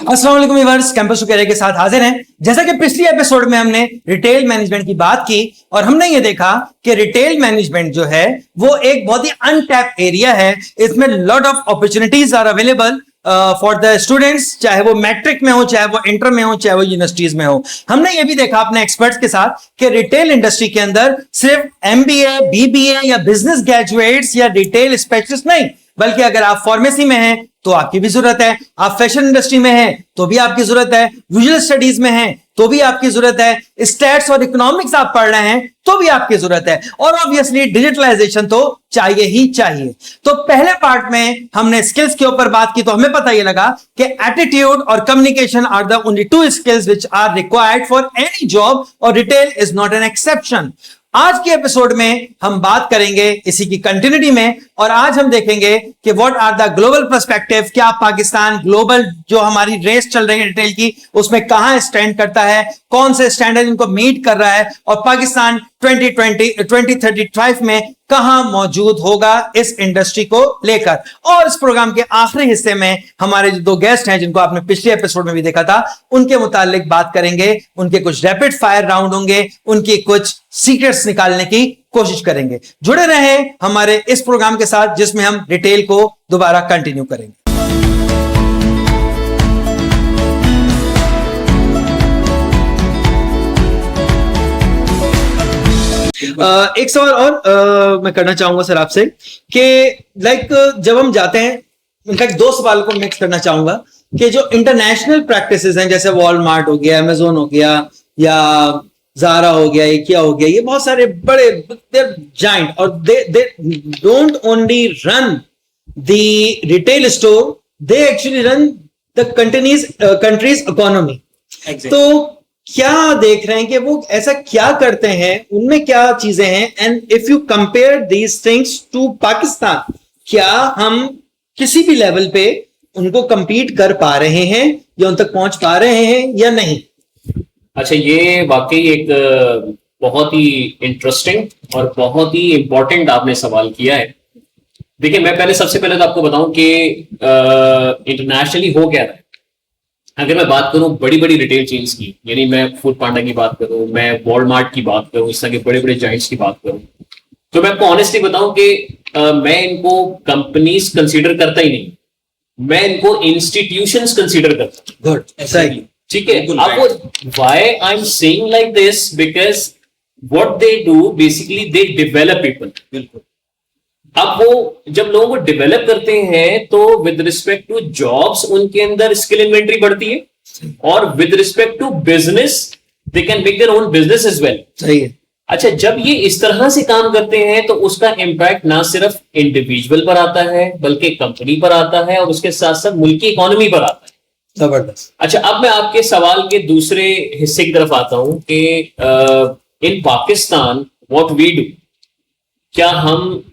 अस्सलाम वालेकुम viewers, campus to career के साथ हाजिर हैं। जैसा कि पिछली एपिसोड में हमने रिटेल मैनेजमेंट की बात की और हमने ये देखा कि रिटेल मैनेजमेंट जो है वो एक बहुत ही अनटैप एरिया है। इसमें lot of opportunities are available for the students, चाहे वो मैट्रिक में हो, चाहे वो इंटर में हो, चाहे वो यूनिवर्सिटीज में हो। हमने ये भी देखा अपने एक्सपर्ट्स के साथ कि रिटेल इंडस्ट्री के अंदर सिर्फ एमबीए, बीबीए या बिजनेस ग्रेजुएट्स या रिटेल स्पेशलिस्ट नहीं, बल्कि अगर आप फार्मेसी में हैं तो आपकी भी जरूरत है, आप फैशन इंडस्ट्री में हैं तो भी आपकी जरूरत है, विजुअल स्टडीज में हैं तो भी आपकी जरूरत है, स्टैट्स और इकोनॉमिक्स आप पढ़ रहे हैं तो भी आपकी जरूरत है, और ऑब्वियसली डिजिटलाइजेशन तो चाहिए ही चाहिए। तो पहले पार्ट में हमने स्किल्स के ऊपर बात की तो हमें पता ये लगा कि एटीट्यूड और communication are the only two skills which are required for any job, और retail is not an exception. आज के एपिसोड में हम बात करेंगे इसी की कंटिन्यूटी में, और आज हम देखेंगे कि what are the global perspective, क्या पाकिस्तान ग्लोबल जो हमारी रेस चल रही है रिटेल की उसमें कहां स्टैंड करता है, कौन से स्टैंडर्ड इनको मीट कर रहा है, और पाकिस्तान 2035 में कहां मौजूद होगा इस इंडस्ट्री को लेकर। और इस प्रोग्राम के आखिरी हिस्से में हमारे जो दो गेस्ट हैं जिनको आपने पिछले एपिसोड में भी देखा था उनके मुतालिक बात करेंगे, उनके कुछ रैपिड फायर राउंड होंगे, उनकी कुछ सीक्रेट्स निकालने की कोशिश करेंगे। जुड़े रहें हमारे इस प्रोग्राम के साथ जिसमें हम डिटेल को दोबारा कंटिन्यू करेंगे। एक सवाल और मैं करना चाहूंगा सर आपसे कि जब हम जाते हैं, इनफैक्ट दो सवाल को मिक्स करना चाहूंगा कि जो इंटरनेशनल प्रैक्टिसेस हैं जैसे वॉलमार्ट हो गया, अमेजोन हो गया या ज़ारा हो गया, इकिया हो गया, ये बहुत सारे बड़े जाइंट, और they don't only run the retail store, they actually run the countries economy. तो क्या देख रहे हैं कि वो ऐसा क्या करते हैं, उनमें क्या चीजें हैं, and if you compare these things to Pakistan, क्या हम किसी भी लेवल पे उनको कंपीट कर पा रहे हैं या उन तक पहुंच पा रहे हैं या नहीं? अच्छा, ये वाकई एक बहुत ही इंटरेस्टिंग और बहुत ही इंपॉर्टेंट आपने सवाल किया है। देखिए, मैं पहले सबसे पहले तो आपको बताऊं कि इंटरनेशनली हो क्या रहा है। अगर मैं बात करूं बड़ी बड़ी रिटेल चेन्स की, यानी मैं फूड पांडा की बात करूं, मैं वॉलमार्ट की बात करूं, इस तरह के बड़े बड़े जाइंट्स की बात करूं, तो मैं आपको ऑनेस्टली बताऊं कि मैं इनको कंपनीज कंसीडर करता ही नहीं, मैं इनको इंस्टीट्यूशंस कंसीडर करता हूं। गुड, ठीक है। अब वो why I am saying like this, because what they do basically they develop people. बिल्कुल। अब वो जब लोगों को डेवलप करते हैं तो विद रिस्पेक्ट टू जॉब्स उनके अंदर स्किल इन्वेंटरी बढ़ती है, और with respect to business they can make their own business as well. सही है। अच्छा, जब ये इस तरह से काम करते हैं तो उसका इम्पैक्ट ना सिर्फ इंडिविजुअल पर आता है बल्कि कंपनी पर आता है और उसके साथ साथ मुल्क की इकोनॉमी पर आता है। जबरदस्त। अच्छा, अब मैं आपके सवाल के दूसरे हिस्से की तरफ आता हूं कि इन पाकिस्तान व्हाट वी डू, क्या हम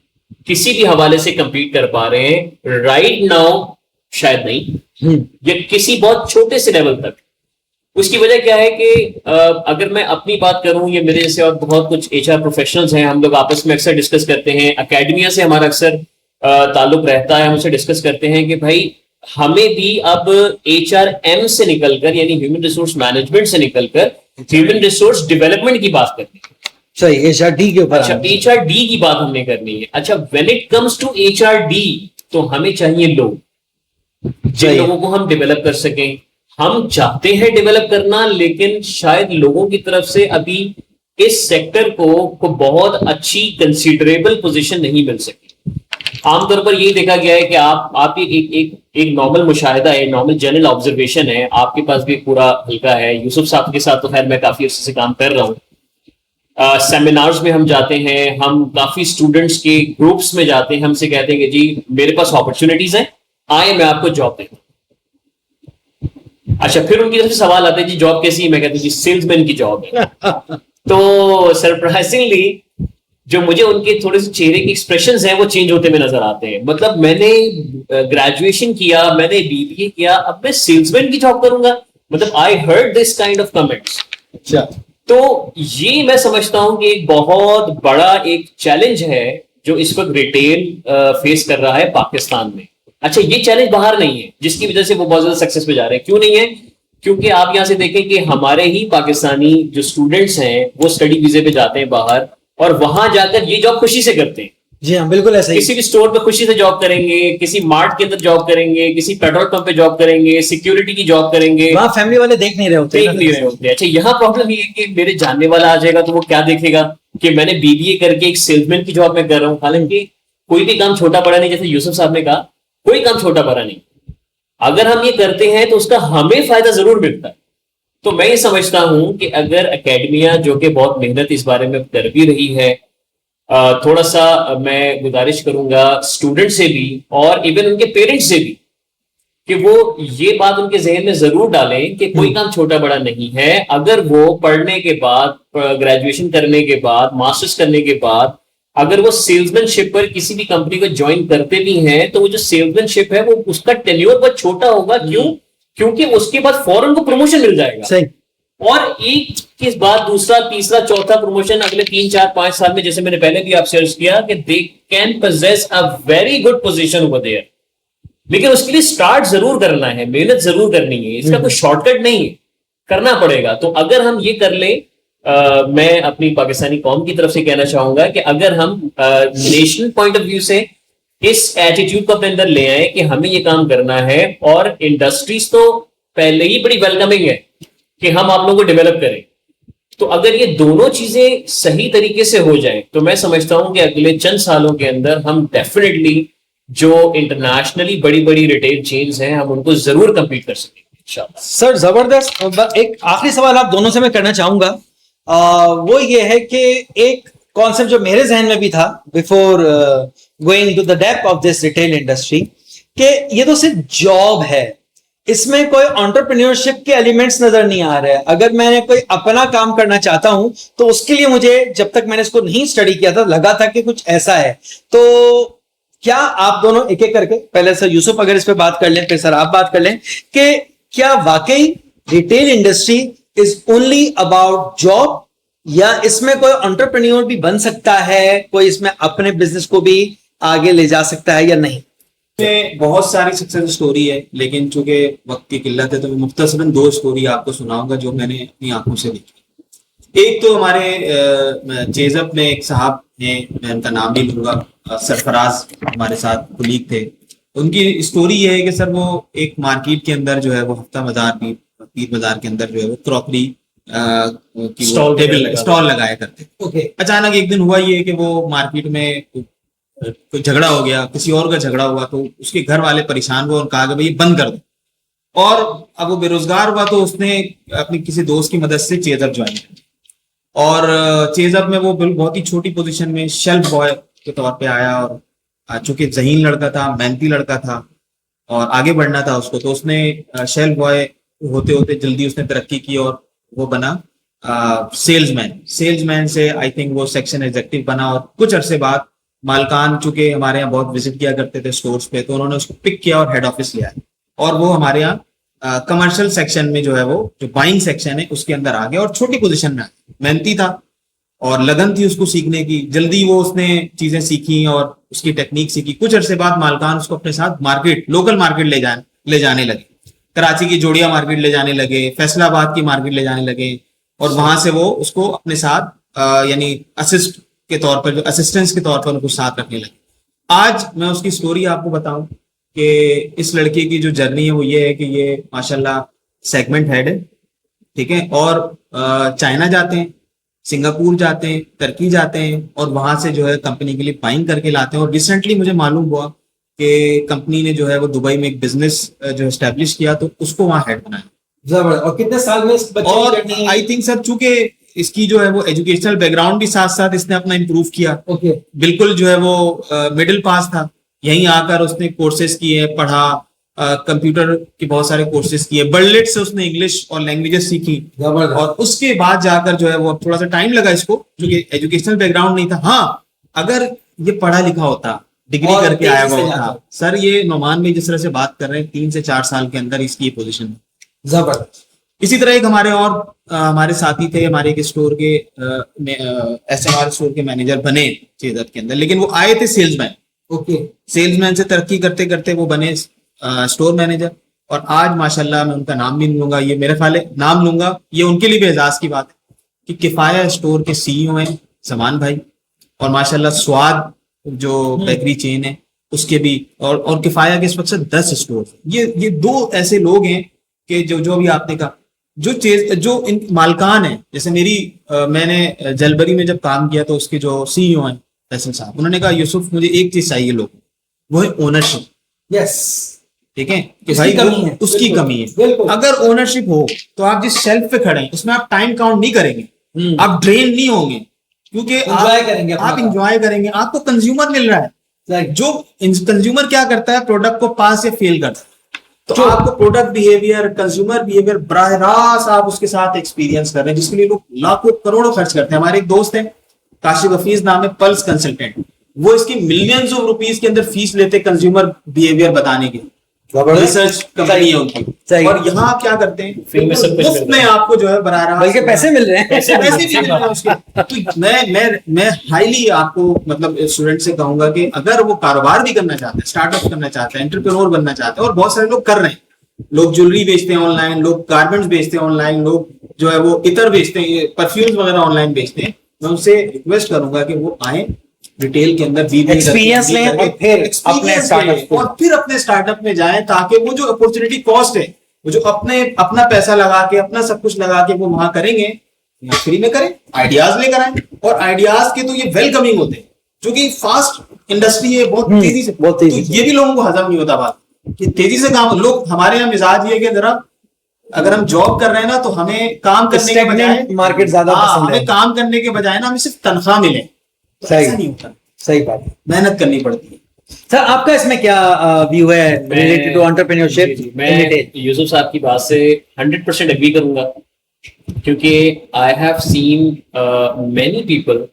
किसी भी हवाले से कंपीट कर पा रहे हैं राइट नाउ? शायद नहीं, या किसी बहुत छोटे से लेवल तक। उसकी वजह क्या है कि अगर मैं अपनी बात करूं, या मेरे जैसे और बहुत कुछ एचआर प्रोफेशनल्स हैं, हम लोग आपस में अक्सर डिस्कस करते हैं, एकेडमिया से हमारा अक्सर ताल्लुक रहता है, हम उससे डिस्कस करते हैं कि भाई हमें भी अब HRM से निकलकर, यानी ह्यूमन रिसोर्स मैनेजमेंट से निकलकर ह्यूमन रिसोर्स डेवलपमेंट की बात करनी है। सही, HRD के ऊपर। अच्छा, HRD की बात हमने करनी है। अच्छा, when it comes to HRD तो हमें चाहिए लोग, जिन लोगों को हम डेवलप कर सकें। हम चाहते हैं डेवलप करना, लेकिन शायद लोगों की तरफ से अभी इस सेक्टर को बहुत अच्छी कंसीडरेबल पोजीशन नहीं मिल सकी। आमतौर पर यही देखा गया है कि आप एक नॉर्मल मुशाहिदा है, नॉर्मल जनरल ऑब्जर्वेशन है, आपके पास भी पूरा हल्का है। यूसुफ साहब के साथ तो खैर मैं काफी अर्से से काम कर रहा हूँ। सेमिनार्स में हम जाते हैं, हम काफी स्टूडेंट्स के ग्रुप्स में जाते हैं, हमसे कहते हैं कि जी मेरे पास अपॉर्चुनिटीज हैं, आए मैं आपको जॉब देता हूं। अच्छा, फिर उनकी तरफ से सवाल आता है जी जॉब कैसी है? मैं कहता हूं जी सेल्समैन की जॉब है। तो सरप्राइजिंगली जो मुझे उनके थोड़े से चेहरे के एक्सप्रेशंस हैं वो चेंज होते हुए नजर आते हैं। मतलब मैंने ग्रेजुएशन किया, मैंने बीबीए किया, अब मैं सेल्समैन की जॉब करूंगा? मतलब I heard this kind of comments. अच्छा, तो ये मैं समझता हूं कि एक बहुत बड़ा एक चैलेंज है जो इस वक्त रिटेल फेस कर रहा है पाकिस्तान में। अच्छा, ये चैलेंज बाहर नहीं है जिसकी वजह से वो बहुत ज्यादा सक्सेस पे जा रहे हैं। क्यों नहीं है? क्योंकि आप यहां से देखें कि हमारे ही पाकिस्तानी जो स्टूडेंट्स हैं वो स्टडी वीजे पे जाते हैं बाहर, और वहां जाकर ये जॉब खुशी से करते हैं। जी हाँ, बिल्कुल ऐसा ही। किसी भी स्टोर पे खुशी से जॉब करेंगे, किसी मार्ट के अंदर जॉब करेंगे, किसी पेट्रोल पंप पे जॉब करेंगे, सिक्योरिटी की जॉब करेंगे, वहां फैमिली वाले देख नहीं रहे होते, देख नहीं रहे होते। अच्छा, यहाँ प्रॉब्लम ये है कि मेरे जानने वाला आ जाएगा तो वो क्या देखेगा कि मैंने बीबीए करके एक सेल्समैन की जॉब में कर रहा हूँ। हालांकि कोई भी काम छोटा बड़ा नहीं, जैसे यूसुफ साहब ने कहा, कोई काम छोटा बड़ा नहीं। अगर हम ये करते हैं तो उसका हमें फायदा जरूर मिलता है। तो मैं ये समझता हूं कि अगर एकेडमिया, जो कि बहुत मेहनत इस बारे में कर भी रही है, थोड़ा सा मैं गुजारिश करूंगा स्टूडेंट से भी और इवन उनके पेरेंट्स से भी कि वो ये बात उनके जहन में जरूर डालें कि कोई काम छोटा बड़ा नहीं है। अगर वो पढ़ने के बाद, ग्रेजुएशन करने के बाद, मास्टर्स करने के बाद अगर वो सेल्समैनशिप पर किसी भी कंपनी को ज्वाइन करते भी हैं तो वो जो सेल्समैनशिप है वो उसका टेन्योर बहुत छोटा होगा। क्यों? क्योंकि उसके बाद फौरन को प्रमोशन मिल जाएगा। सही। और एक के बाद दूसरा, तीसरा, चौथा प्रमोशन अगले 3, 4, 5 साल में, जैसे मैंने पहले भी आपसे अर्ज किया कि they can possess a very good position over there. लेकिन उसके लिए स्टार्ट जरूर करना है, मेहनत जरूर करनी है, इसका कोई शॉर्टकट नहीं है, करना पड़ेगा। तो अगर हम ये कर ले, मैं अपनी पाकिस्तानी कौम की तरफ से कहना चाहूंगा कि अगर हम नेशनल पॉइंट ऑफ व्यू से इस एटीट्यूड को अपने अंदर ले आए कि हमें ये काम करना है, और इंडस्ट्रीज तो पहले ही बड़ी वेलकमिंग है कि हम आप लोगों को डेवलप करें, तो अगर ये दोनों चीजें सही तरीके से हो जाए तो मैं समझता हूं कि अगले चंद सालों के अंदर हम डेफिनेटली जो इंटरनेशनली बड़ी बड़ी रिटेल चेन्स हैं हम उनको जरूर कंपीट कर सकेंगे इंशाल्लाह। सर जबरदस्त। एक आखिरी सवाल आप दोनों से मैं करना चाहूंगा, वो ये है कि एक कॉन्सेप्ट जो मेरे जहन में भी था before going to the depth of this retail industry, कि ये तो सिर्फ जॉब है, इसमें कोई एंटरप्रेन्योरशिप के एलिमेंट्स नजर नहीं आ रहे हैं। अगर मैंने कोई अपना काम करना चाहता हूं तो उसके लिए मुझे, जब तक मैंने इसको नहीं स्टडी किया था, लगा था कि कुछ ऐसा है। तो क्या आप दोनों एक एक करके, पहले सर यूसुफ अगर इस पे बात कर लें, फिर सर आप बात कर लें, कि क्या वाकई retail industry is only about job, या इसमें कोई एंटरप्रेन्योर भी बन सकता है, कोई इसमें अपने बिजनेस को भी आगे ले जा सकता है या नहीं? बहुत सारी सक्सेस स्टोरी है, लेकिन चूंकि वक्त की किल्लत है तो मैं मुख्तसरन 2 स्टोरी आपको सुनाऊंगा जो मैंने अपनी आंखों से देखी। एक तो हमारे चेजअप में एक साहब हैं, मैं उनका नाम नहीं लूंगा, सरफराज हमारे साथ कुलीग थे। उनकी स्टोरी ये है कि सर वो एक मार्केट के अंदर जो है वो हफ्ता बाजार की, पीर बाजार के अंदर जो है वो क्रॉकरी की स्टॉल लगाया करते। ओके। अचानक एक दिन हुआ ये कि वो मार्केट में कोई झगड़ा हो गया, किसी और का झगड़ा हुआ, तो उसके घर वाले परेशान हुए और कहा कि भाई ये बंद कर दो। और अब वो बेरोजगार हुआ तो उसने अपनी किसी दोस्त की मदद से चेजअप ज्वाइन किया, और चेजअप में वो बहुत ही छोटी पोजीशन में शेल्फ बॉय के तौर पे आया। और चूंकि जहीन लड़का था, मेहनती लड़का था और आगे बढ़ना था उसको, तो उसने शेल्फ बॉय होते होते जल्दी उसने तरक्की की और वो बना सेल्समैन से आई थिंक वो सेक्शन एग्जेक्टिव बना। और कुछ अरसे बाद मालकान चूंकि हमारे यहाँ बहुत विजिट किया करते थे स्टोर्स पे, तो उन्होंने उसको पिक किया और हेड ऑफिस ले आया, और वो हमारे यहाँ कमर्शियल सेक्शन में जो है वो जो बाइंग सेक्शन है उसके अंदर आ गया, और छोटी पोजीशन में आ गया। मेहनती था और लगन थी उसको सीखने की, जल्दी वो उसने चीजें सीखी और उसकी टेक्निक सीखी। कुछ अरसे बाद मालकान उसको अपने साथ लोकल मार्केट ले जाने लगे, कराची की जोड़िया मार्केट ले जाने लगे, फैसलाबाद की मार्केट ले जाने लगे, और वहां से वो उसको अपने साथ यानी असिस्ट के तौर पर, जो असिस्टेंस के तौर पर उनको साथ रखने लगे। आज मैं उसकी स्टोरी आपको बताऊं कि इस लड़के की जो जर्नी है वो ये है कि ये माशाल्लाह सेगमेंट हेड है, ठीक है, और चाइना जाते हैं, सिंगापुर जाते हैं, टर्की जाते हैं, और वहां से जो है कंपनी के लिए बाइंग करके लाते हैं। और रिसेंटली मुझे मालूम हुआ कि कंपनी ने जो है वो दुबई में एक बिजनेस जो एस्टेब्लिश किया, तो उसको वहां हेड बनाया। जबरदस्त। और कितने साल में इस बच्चे और आई थिंक सर चूंकि इसकी जो है वो एजुकेशनल बैकग्राउंड भी साथ साथ इसने अपना इंप्रूव किया। ओके। बिल्कुल जो है वो मिडिल पास था, यहीं आकर उसने कोर्सेज किए, पढ़ा, कंप्यूटर के बहुत सारे कोर्सेज किए, बर्लिट से उसने इंग्लिश और लैंग्वेजेस सीखी, और उसके बाद जाकर जो है वो थोड़ा सा टाइम लगा इसको क्योंकि एजुकेशनल बैकग्राउंड नहीं था। हाँ, अगर ये पढ़ा लिखा होता, डिग्री करके आया हुआ होता, सर ये नोमान में जिस तरह से बात कर रहे हैं 3 से 4 साल के अंदर इसकी ये पोजीशन। जबरदस्त। इसी तरह एक हमारे और हमारे साथी थे, हमारे एक स्टोर के SMR स्टोर के मैनेजर बने चेजअप के अंदर, लेकिन वो आए थे सेल्समैन, ओके। सेल्समैन से तरक्की करते करते वो बने स्टोर मैनेजर, और आज माशाल्लाह मैं उनका नाम भी नहीं लूंगा, ये मेरे ख्याल है नाम लूंगा, ये उनके लिए भी एजाज की बात है कि किफाया स्टोर के सीईओ हैं समान भाई, और माशाल्लाह स्वाद जो बेकरी चेन है उसके भी, और किफाया के इस वक्त 10 स्टोर, ये दो ऐसे लोग हैं कि जो भी आपने कहा, जो इन मालकान है, जैसे मैंने जलबरी में जब काम किया तो उसके जो सीईओ हैं फैसल साहब, उन्होंने कहा यूसुफ मुझे एक चीज चाहिए लोग, वो है ओनरशिप। यस, ठीक है कि भाई उसकी कमी है। अगर ओनरशिप हो तो आप जिस शेल्फ पे खड़े हैं उसमें आप टाइम काउंट नहीं करेंगे, आप ड्रेन नहीं होंगे, क्योंकि आप इंजॉय करेंगे, आपको कंज्यूमर मिल रहा है। जो कंज्यूमर क्या करता है, प्रोडक्ट को पास या फेल करता है, तो आपको प्रोडक्ट बिहेवियर, कंज्यूमर बिहेवियर बराह रास्त आप उसके साथ एक्सपीरियंस कर रहे हैं, जिसके लिए लोग लाखों करोड़ों खर्च करते हैं। हमारे एक दोस्त हैं काशिफ हफीज नाम है, पल्स कंसल्टेंट, वो इसकी मिलियंस ऑफ रुपीज के अंदर फीस लेते कंज्यूमर बिहेवियर बताने की, रिसर्च कंपनी है उनकी। और यहाँ आप क्या करते हैं, फ्री में सब कुछ मुफ्त में आपको जो है बराह रास्त, बल्कि पैसे मिल रहे हैं, पैसे भी मिल रहे हैं उसके। तो मैं हाईली आपको मतलब स्टूडेंट से कहूंगा कि अगर वो कारोबार भी करना चाहते हैं, स्टार्टअप करना चाहते हैं, एंटरप्रेन्योर बनना चाहते हैं, और बहुत सारे लोग कर रहे हैं, लोग ज्वेलरी बेचते हैं ऑनलाइन, लोग गारमेंट्स बेचते हैं ऑनलाइन, लोग जो है वो इतर बेचते हैं, परफ्यूम्स वगैरह ऑनलाइन बेचते हैं, मैं उनसे रिक्वेस्ट करूंगा कि वो आए रिटेल के अंदर, एक्सपीरियंस लें और फिर अपने स्टार्टअप में जाएं, ताकि वो जो अपॉर्चुनिटी कॉस्ट है, वो जो अपना पैसा लगा के, अपना सब कुछ लगा के वो वहां करेंगे, फ्री में करें, आइडियाज लेकर आए। और आइडियाज के तो ये वेलकमिंग होते हैं, क्योंकि फास्ट इंडस्ट्री है, बहुत तेजी से, तो ये भी लोगों को हजम नहीं होता बात कि तेजी से काम। लोग हमारे यहाँ मिजाज ये है कि जरा अगर हम जॉब कर रहे हैं ना, तो हमें काम करने के बजाय मार्केट ज्यादा पसंद है, हमें काम करने के बजाय ना हमें सिर्फ तनख्वाह मिले, तो ऐसा नहीं होता। सही बात है, मेहनत करनी पड़ती है। सर आपका इसमें क्या व्यू है रिलेटेड टू एंटरप्रेन्योरशिप? मैं यूसुफ साहब की बात से 100% एग्री करूंगा, क्योंकि I have seen many people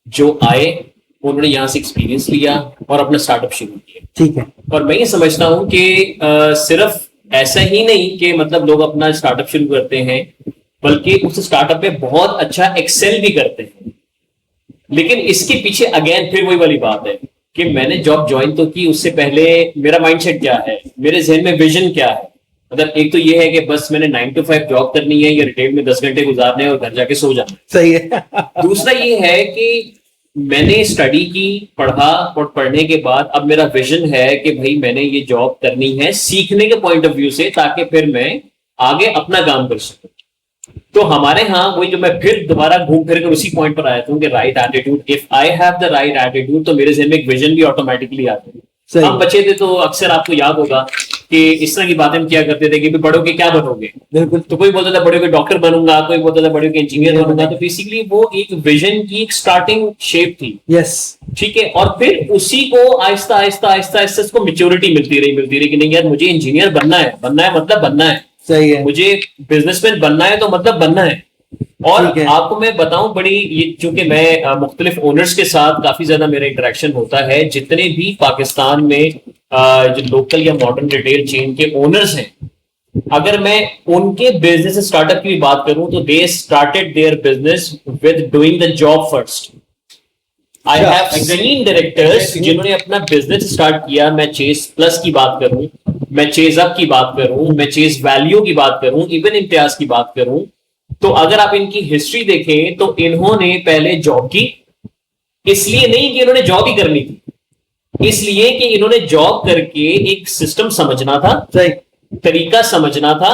जो आए, उन्होंने यहाँ से एक्सपीरियंस लिया और अपना स्टार्टअप शुरू किया। ठीक है, और मैं ये समझता हूँ कि सिर्फ ऐसा ही नहीं कि मतलब लोग अपना स्टार्टअप शुरू करते हैं, बल्कि उस स्टार्टअप में बहुत अच्छा एक्सेल भी करते हैं। लेकिन इसके पीछे अगेन फिर वही वाली बात है कि मैंने जॉब ज्वाइन तो की, उससे पहले मेरा माइंडसेट क्या है, मेरे जहन में विजन क्या है। मतलब एक तो ये है कि बस मैंने 9 to 5 जॉब करनी है या रिटेल में 10 घंटे गुजारने हैं और घर जाके सो जाना। सही है। दूसरा ये है कि मैंने स्टडी की, पढ़ा, और पढ़ने के बाद अब मेरा विजन है कि भाई मैंने ये जॉब करनी है सीखने के पॉइंट ऑफ व्यू से, ताकि फिर मैं आगे अपना काम कर सकूं। तो हमारे यहाँ वही जो मैं फिर दोबारा घूम फिर कर उसी पॉइंट पर आया था कि right attitude, if I have the right attitude, तो मेरे जहन में एक विजन भी ऑटोमेटिकली आता है। हम बच्चे थे तो अक्सर आपको याद होगा कि इस तरह की बातें हम क्या करते थे कि बड़ों के क्या बनोगे, बिल्कुल। तो कोई बोलता था बड़ों के डॉक्टर बनूंगा, कोई बोलता था बड़ों के इंजीनियर बनूंगा। तो बेसिकली वो एक विजन की एक स्टार्टिंग शेप थी। यस, ठीक है। और फिर उसी को आहिस्ता आहिस्ता आहिस्ता आहिस्ता इसको मेच्योरिटी मिलती रही कि नहीं यार मुझे इंजीनियर बनना है मतलब बनना है, सही है, मुझे बिजनेसमैन बनना है तो मतलब बनना है। और आपको मैं बताऊं, बड़ी ये चूंकि मैं मुख्तलिफ ओनर्स के साथ काफी ज्यादा मेरा इंटरेक्शन होता है, जितने भी पाकिस्तान में जो लोकल या मॉडर्न रिटेल चेन के ओनर्स हैं, अगर मैं उनके बिजनेस स्टार्टअप की बात करूं तो they started their business with doing the job first. I have seen directors जिन्होंने अपना बिजनेस स्टार्ट किया। मैं चेस प्लस की बात करूं, मैं चेज अप की बात करूं, मैं चेज वैल्यू की बात करूं, इवन इम्तियाज की बात करूं, तो अगर आप इनकी हिस्ट्री देखें तो इन्होंने पहले जॉब की, इसलिए नहीं कि इन्होंने जॉब ही करनी थी, इसलिए कि इन्होंने जॉब करके एक सिस्टम समझना था, तरीका समझना था,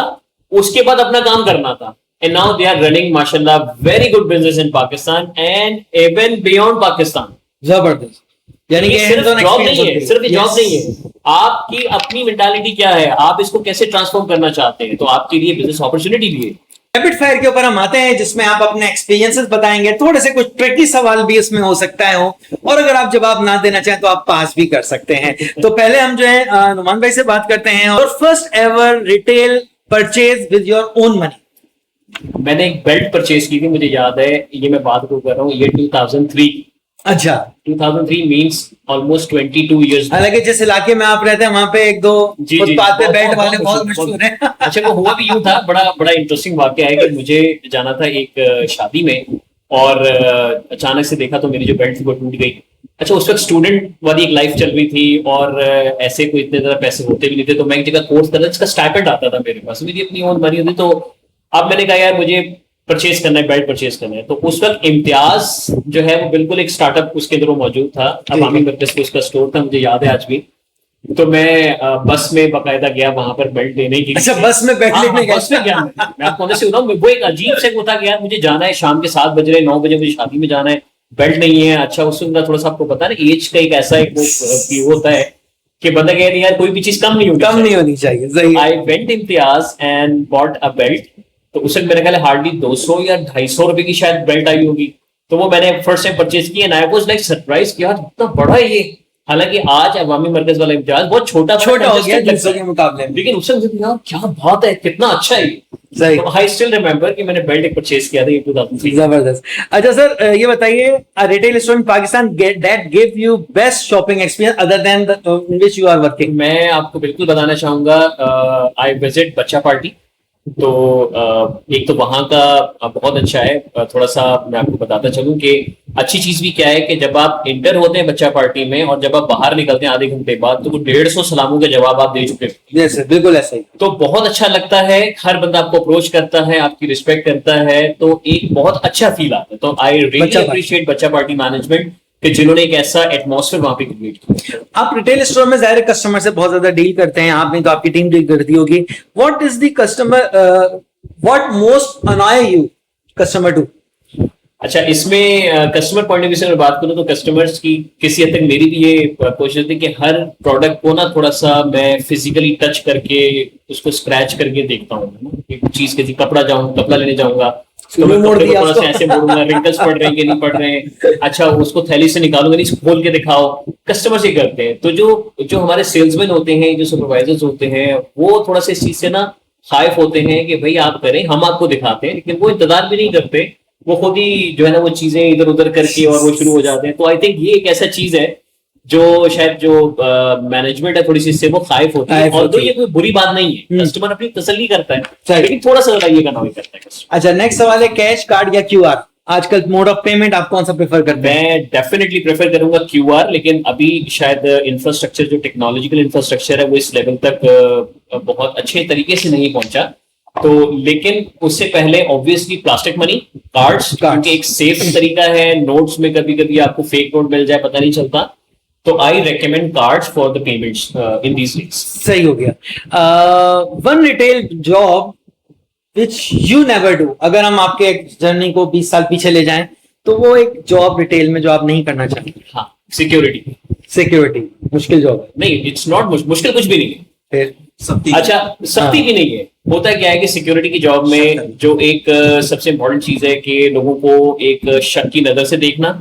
उसके बाद अपना काम करना था। And now they are running माशाल्लाह very good business in Pakistan and even beyond Pakistan. जबरदस्त। यानी कि सिर्फ जॉब नहीं है, सिर्फ जॉब नहीं है, आपकी अपनी मेंटालिटी क्या है, आप इसको कैसे ट्रांसफॉर्म करना चाहते हैं, तो आपके लिए बिजनेस अपॉर्चुनिटी भी है। रैपिड फायर के ऊपर हम आते हैं, जिसमें आप अपने एक्सपीरियंसेस बताएंगे, थोड़े से कुछ ट्रिकी सवाल भी इसमें हो सकता है और अगर आप जवाब ना देना चाहें तो आप पास भी कर सकते हैं। तो पहले हम जो है नुमान भाई से बात करते हैं, और first ever retail purchase with your own money. मैंने एक बेल्ट परचेज की थी, मुझे याद है, ये मैं बात कर रहा हूँ, ये 2003। अच्छा, 2003 मींस ऑलमोस्ट 22 इयर्स। हालांकि जिस इलाके में आप रहते हैं वहां पे एक दो फुटपाथ पे बेल्ट वाले बहुत मशहूर हैं। अच्छा, वो हुआ भी यूं था, बड़ा इंटरेस्टिंग वाकया है कि मुझे जाना था एक शादी में, और अचानक से देखा तो मेरी जो बेल्ट थी वो टूट गई। अच्छा, उस वक्त स्टूडेंट वाली एक लाइफ चल रही थी और ऐसे कोई इतने ज्यादा पैसे होते भी नहीं थे, तो मैं एक जगह कोर्स कर रहा था जिसका स्टाइपेंड आता था मेरे पास, मेरी अपनी ओन मनी होती। तो अब मैंने कहा यार मुझे परचेज करना है, बेल्ट परचेज करना है। तो उस वक्त इम्तियाज जो है वो बिल्कुल एक स्टार्टअप उसके अंदर वो मौजूद था, अवामी मरकज पे उसका स्टोर था, मुझे याद है आज भी। तो मैं बस में बाकायदा गया वहां पर बेल्ट लेने की। अच्छा, बस में बेल्ट लेने गया? बस में गया मैं आपको ऑनेस्टली बताऊं, वो एक अजीब से वो था कि यार मुझे जाना है, शाम के 7 बज रहे, 9 बजे मुझे शादी में जाना है, बेल्ट नहीं है। अच्छा, उस वक्त थोड़ा सा आपको पता है ना, एज का एक ऐसा एक वो होता है कि बंदा कहता है यार कोई भी चीज कम नहीं होनी चाहिए। सही। I went Imtiaz and bought a belt. तो उस वक्त मेरे ख्याल हार्डली 200 या 250 रुपए की शायद बेल्ट आई होगी। तो वो मैंने फर्स्ट टाइम परचेज की and I was like surprise कि यार इतना बड़ा है ये। हालांकि आज अवामी मरकज वाला इम्तियाज बहुत छोटा हो गया दूसरों के मुकाबले में, लेकिन उस वक्त यार क्या बात है, कितना अच्छा है। सही। तो आई स्टिल रिमेंबर कि मैंने बेल्ट एक परचेज किया था ये 2003। जबरदस्त। अच्छा सर, ये बताइए, retail store in Pakistan that give you best shopping experience other than in which you are working. मैं आपको बिल्कुल बताना चाहूंगा, आई विजिट बच्चा पार्टी। तो एक तो वहां का बहुत अच्छा है। थोड़ा सा मैं आपको बताता चलूं कि अच्छी चीज भी क्या है कि जब आप इंटर होते हैं बच्चा पार्टी में और जब आप बाहर निकलते हैं आधे घंटे बाद, तो वो 150 सलामों के जवाब आप दे चुके हैं। जैसे बिल्कुल ऐसा ही। तो बहुत अच्छा लगता है, हर बंदा आपको अप्रोच करता है, आपकी रिस्पेक्ट करता है, तो एक बहुत अच्छा फील आता है। तो आई रियली अप्रिशिएट बच्चा पार्टी मैनेजमेंट कि जिन्होंने एक ऐसा एटमॉस्फेयर वहां पे क्रिएट किया। आप रिटेल स्टोर में जाहिर कस्टमर से बहुत ज्यादा डील करते हैं, आप नहीं तो आपकी टीम डील करती होगी। What is the customer, what most annoy you customer too? अच्छा, इसमें कस्टमर पॉइंट ऑफ व्यू से मैं बात करूं तो कस्टमर्स की किसी हद तक मेरी भी ये कोशिश थी कि हर प्रोडक्ट को ना थोड़ा सा मैं फिजिकली टच करके उसको स्क्रैच करके देखता हूँ। एक चीज किसी कपड़ा लेने जाऊंगा तो मैं कपड़े को थोड़ा सा ऐसे मोड़ूंगा, रिंकल्स पड़ रहे हैं कि नहीं पड़ रहे हैं, अच्छा उसको थैली से निकालूंगा, नहीं खोल के दिखाओ। कस्टमर ये करते हैं। तो जो हमारे सेल्समैन होते हैं, जो सुपरवाइजर्स होते हैं, वो थोड़ा सा इस चीज से ना खाइफ होते हैं कि भाई आप करें, हम आपको दिखाते हैं, लेकिन वो इंतजार भी नहीं करते, वो खुद ही जो है ना वो चीजें इधर उधर करके और वो शुरू हो जाते हैं। तो आई थिंक ये एक ऐसा चीज है जो शायद जो मैनेजमेंट है थोड़ी सी इससे वो खाइफ होती है। और तो ये कोई बुरी बात नहीं है, कस्टमर अपनी तसल्ली करता है, लेकिन थोड़ा सा ये करना भी करता है। अच्छा, नेक्स्ट सवाल है, कैश, कार्ड या क्यूआर? आजकल मोड ऑफ पेमेंट आप कौन सा प्रेफर करते हैं? मैं डेफिनेटली प्रेफर करूंगा क्यूआर, लेकिन अभी शायद इंफ्रास्ट्रक्चर, जो टेक्नोलॉजिकल इंफ्रास्ट्रक्चर है, वो इस लेवल तक बहुत अच्छे तरीके से नहीं पहुंचा। तो लेकिन उससे पहले ऑब्वियसली प्लास्टिक मनी, कार्ड्स, क्योंकि एक सेफ तरीका है। नोट्स में कभी कभी आपको फेक नोट मिल जाए, पता नहीं चलता। तो I recommend cards for the payments in these days. सही हो गया। One retail job which you never do, अगर हम आपके जर्नी को 20 साल पीछे ले जाएं, तो वो एक जॉब रिटेल में जो आप नहीं करना चाहते? हाँ, सिक्योरिटी मुश्किल जॉब है। नहीं, इट्स नॉट मुश्किल, कुछ भी नहीं है। फिर अच्छा, सख्ती भी नहीं है। होता क्या है कि सिक्योरिटी की जॉब में जो एक सबसे इंपॉर्टेंट चीज है कि लोगों को एक शक की नजर से देखना,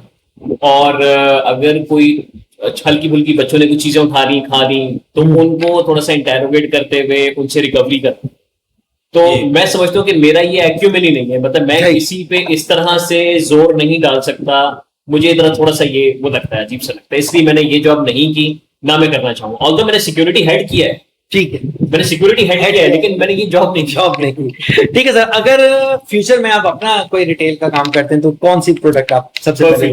और अगर कोई हल्की फुल्की बच्चों ने कुछ चीजें उठा ली, खा ली, तो उनको थोड़ा सा इंटेरोगेट करते हुए उनसे रिकवरी करना। तो मैं समझता हूँ कि मेरा ये एक्यूमेन ही नहीं है, मतलब मैं किसी पे इस तरह से जोर नहीं डाल सकता। मुझे इधर थोड़ा सा ये वो लगता है, अजीब सा लगता है, इसलिए मैंने ये जॉब नहीं की, ना मैं करना चाहूंगा। ऑल्दो मैंने सिक्योरिटी हेड किया है, ठीक है, मैंने सिक्योरिटी हेड किया है, लेकिन मैंने ये जॉब नहीं की। ठीक है सर, अगर फ्यूचर में आप अपना कोई रिटेल का काम करते हैं तो कौन सी प्रोडक्ट आप सबसे पहले?